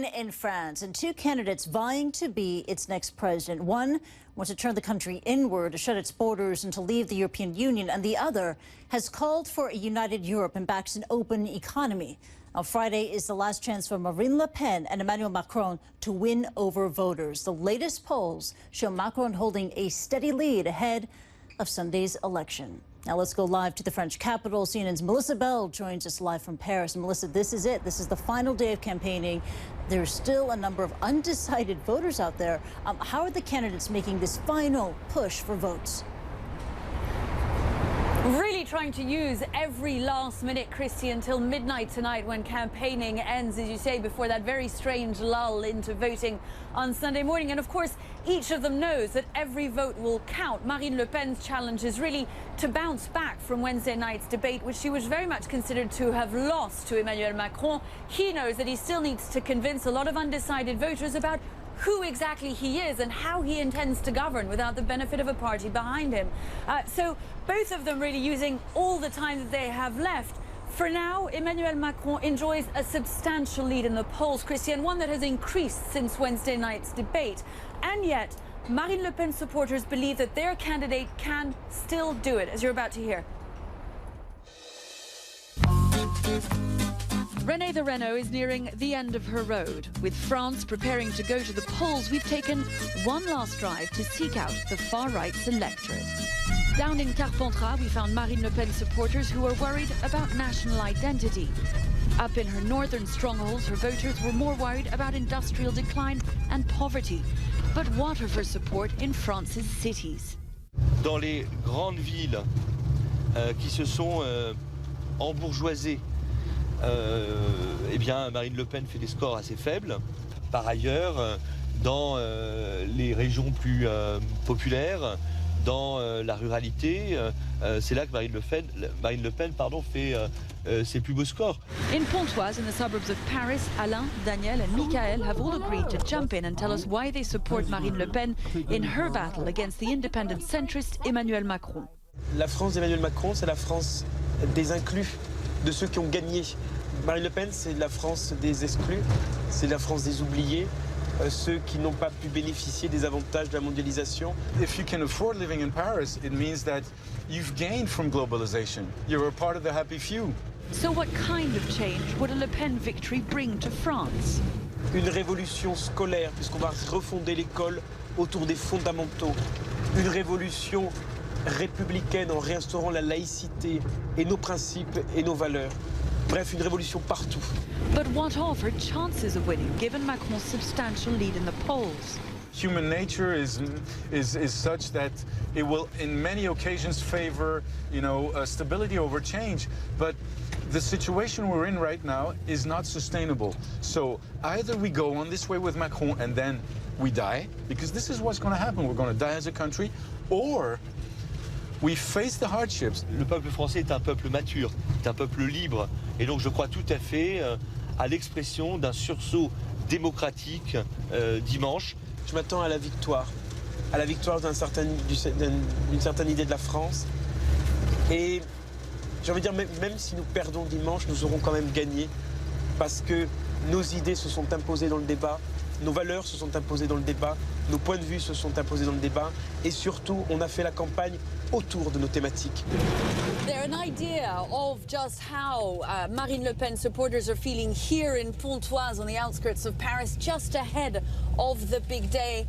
win in France, and two candidates vying to be its next president. One wants to turn the country inward, to shut its borders and to leave the European Union, and the other has called for a united Europe and backs an open economy. On Friday is the last chance for Marine Le Pen and Emmanuel Macron to win over voters. The latest polls show Macron holding a steady lead ahead of Sunday's election. Now let's go live to the French capital. CNN's Melissa Bell joins us live from Paris. Melissa, this is it. This is the final day of campaigning. There's still a number of undecided voters out there. How are the candidates making this final push for votes? Really trying to use every last minute, Kristie, until midnight tonight when campaigning ends, as you say, before that very strange lull into voting on Sunday morning. And of course, each of them knows that every vote will count. Marine Le Pen's challenge is really to bounce back from Wednesday night's debate, which she was very much considered to have lost to Emmanuel Macron. He knows that he still needs to convince a lot of undecided voters about who exactly he is and how he intends to govern without the benefit of a party behind him. So both of them really using all the time that they have left. For now, Emmanuel Macron enjoys a substantial lead in the polls, Kristie, and one that has increased since Wednesday night's debate. And yet, Marine Le Pen supporters believe that their candidate can still do it, as you're about to hear. Renée the Renault is nearing the end of her road. With France preparing to go to the polls, we've taken one last drive to seek out the far-right's electorate. Down in Carpentras, we found Marine Le Pen supporters who were worried about national identity. Up in her northern strongholds, her voters were more worried about industrial decline and poverty. But what of her support in France's cities? Dans les grandes villes qui se sont embourgeoisées, eh bien, Marine Le Pen fait des scores assez faibles. Par ailleurs, dans les régions plus populaires, dans la ruralité, c'est là que Marine Le Pen fait ses plus beaux scores. In Pontoise, in the suburbs of Paris, Alain, Daniel and Michael have all agreed to jump in and tell us why they support Marine Le Pen in her battle against the independent centrist Emmanuel Macron. La France d'Emmanuel Macron, c'est la France des inclus, de ceux qui ont gagné. Marine Le Pen, c'est la France des exclus, c'est la France des oubliés, ceux qui n'ont pas pu bénéficier des avantages de la mondialisation. If you can afford living in Paris, it means that you've gained from globalization. You're a part of the happy few. So what kind of change would a Le Pen victory bring to France? Une révolution scolaire, puisqu'on va refonder l'école autour des fondamentaux. Une révolution républicaine en réinstaurant la laïcité et nos principes et nos valeurs. Bref, une révolution partout. But what of her chances of winning, given Macron's substantial lead in the polls? Human nature is such that it will, in many occasions, favor, stability over change. But the situation we're in right now is not sustainable. So either we go on this way with Macron and then we die, because this is what's going to happen. We're going to die as a country, or we face the hardships. Le peuple français est un peuple mature, est un peuple libre. Et donc je crois tout à fait à l'expression d'un sursaut démocratique dimanche. Je m'attends à la victoire d'une certaine idée de la France. Et j'ai envie de dire, même si nous perdons dimanche, nous aurons quand même gagné. Parce que nos idées se sont imposées dans le débat, nos valeurs se sont imposées dans le débat, nos points de vue se sont imposés dans le débat. Et surtout, on a fait la campagne autour de nos thématiques. They're an idea of just how Marine Le Pen supporters are feeling here in Pontoise on the outskirts of Paris, just ahead of the big day.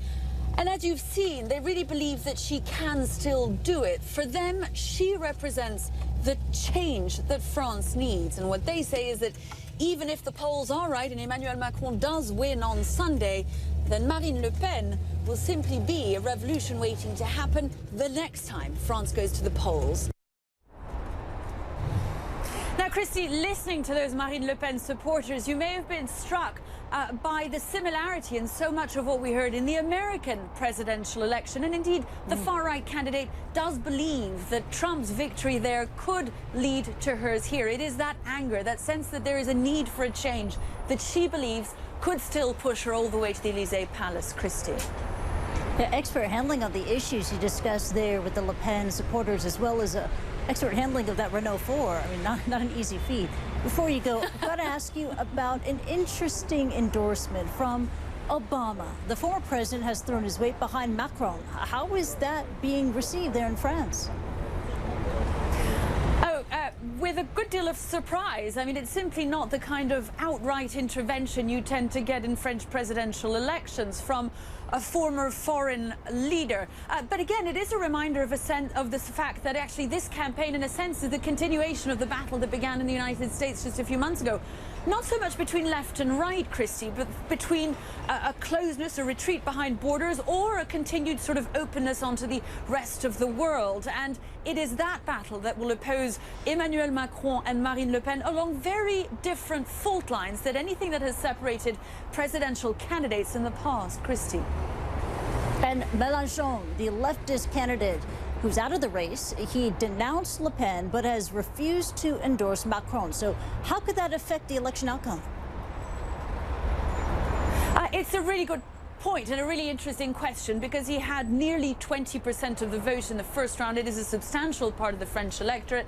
And as you've seen, they really believe that she can still do it. For them, she represents the change that France needs. And what they say is that even if the polls are right and Emmanuel Macron does win on Sunday, then Marine Le Pen will simply be a revolution waiting to happen the next time France goes to the polls. Now, Kristie, listening to those Marine Le Pen supporters, you may have been struck by the similarity in so much of what we heard in the American presidential election. And indeed, the far-right candidate does believe that Trump's victory there could lead to hers here. It is that anger, that sense that there is a need for a change that she believes could still push her all the way to the Elysee Palace, Kristie. Yeah, expert handling of the issues you discussed there with the Le Pen supporters, as well as expert handling of that Renault 4. I mean, not an easy feat. Before you go, I've got to ask you about an interesting endorsement from Obama. The former president has thrown his weight behind Macron. How is that being received there in France? With a good deal of surprise. I mean, it's simply not the kind of outright intervention you tend to get in French presidential elections from a former foreign leader. But again, it is a reminder of the fact that actually this campaign, in a sense, is the continuation of the battle that began in the United States just a few months ago. Not so much between left and right, Kristie, but between a closeness, a retreat behind borders, or a continued sort of openness onto the rest of the world. And it is that battle that will oppose Emmanuel Macron and Marine Le Pen along very different fault lines than anything that has separated presidential candidates in the past. Kristie. And Mélenchon, the leftist candidate who's out of the race, he denounced Le Pen but has refused to endorse Macron. So how could that affect the election outcome? It's a really good point and a really interesting question, because he had nearly 20% of the vote in the first round. It is a substantial part of the French electorate.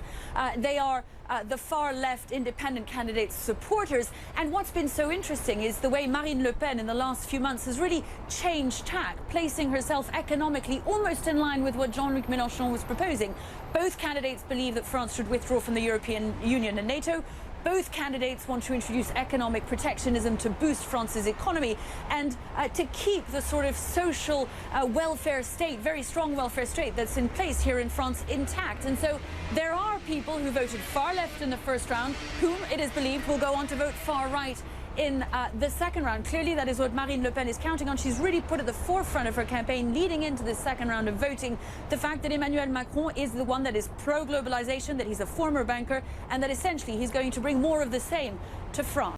They are the far left independent candidates' supporters. And what's been so interesting is the way Marine Le Pen in the last few months has really changed tack, placing herself economically almost in line with what Jean-Luc Mélenchon was proposing. Both candidates believe that France should withdraw from the European Union and NATO. Both candidates want to introduce economic protectionism to boost France's economy and to keep the sort of social welfare state, very strong welfare state that's in place here in France intact. And so there are people who voted far left in the first round, whom it is believed will go on to vote far right in the second round. Clearly, that is what Marine Le Pen is counting on. She's really put at the forefront of her campaign leading into the second round of voting the fact that Emmanuel Macron is the one that is pro-globalization, that he's a former banker, and that essentially he's going to bring more of the same to France.